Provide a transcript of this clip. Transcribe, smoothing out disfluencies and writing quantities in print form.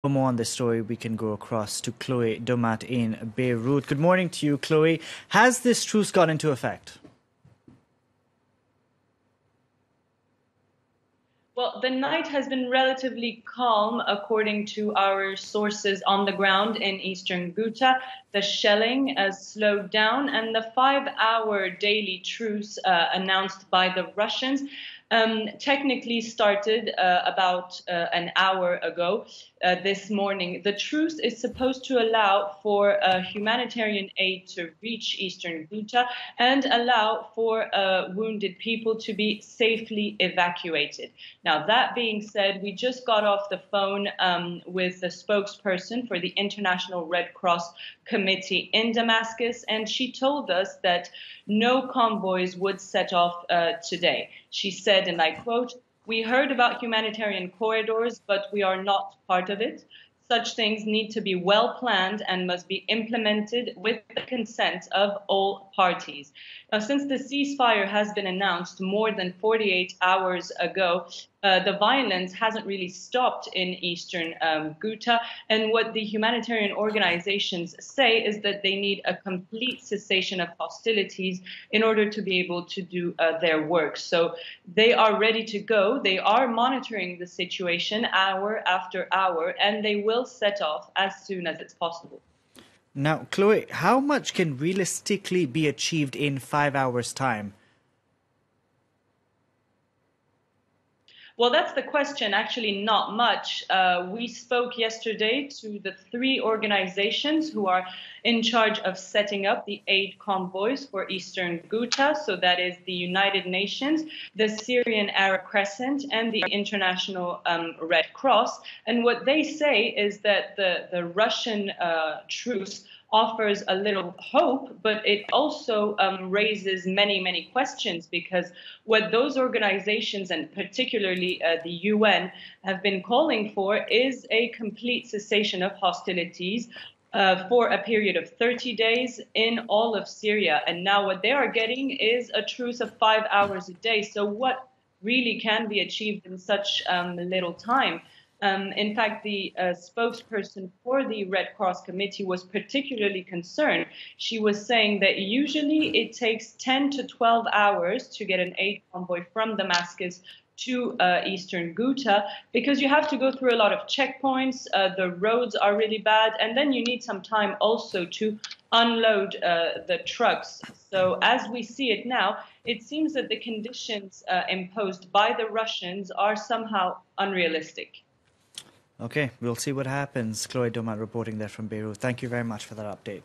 For more on this story, we can go across to Chloe Domat in Beirut. Good morning to you, Chloe. Has this truce gone into effect? Well, the night has been relatively calm, according to our sources on the ground in eastern Ghouta. The shelling has slowed down, and the 5-hour daily truce announced by the Russians technically started about an hour ago this morning. The truce is supposed to allow for humanitarian aid to reach eastern Ghouta and allow for wounded people to be safely evacuated. Now, that being said, we just got off the phone with the spokesperson for the International Red Cross Committee in Damascus, and she told us that no convoys would set off today. She said, and I quote, "We heard about humanitarian corridors, but we are not part of it. Such things need to be well planned and must be implemented with the consent of all parties." Now, since the ceasefire has been announced more than 48 hours ago, the violence hasn't really stopped in eastern Ghouta. And what the humanitarian organizations say is that they need a complete cessation of hostilities in order to be able to do their work. So they are ready to go. They are monitoring the situation hour after hour, and they will set off as soon as it's possible. Now, Chloe, how much can realistically be achieved in 5 hours' time? Well, that's the question. Actually, not much. We spoke yesterday to the three organizations who are in charge of setting up the aid convoys for Eastern Ghouta. So that is the United Nations, the Syrian Arab Crescent, and the International Red Cross. And what they say is that the Russian truce offers a little hope, but it also raises many, many questions, because what those organizations, and particularly the UN, have been calling for is a complete cessation of hostilities for a period of 30 days in all of Syria. And now what they are getting is a truce of 5 hours a day. So what really can be achieved in such little time? In fact, the spokesperson for the Red Cross Committee was particularly concerned. She was saying that usually it takes 10 to 12 hours to get an aid convoy from Damascus to eastern Ghouta, because you have to go through a lot of checkpoints, the roads are really bad, and then you need some time also to unload the trucks. So as we see it now, it seems that the conditions imposed by the Russians are somehow unrealistic. Okay, we'll see what happens. Chloe Domat reporting there from Beirut. Thank you very much for that update.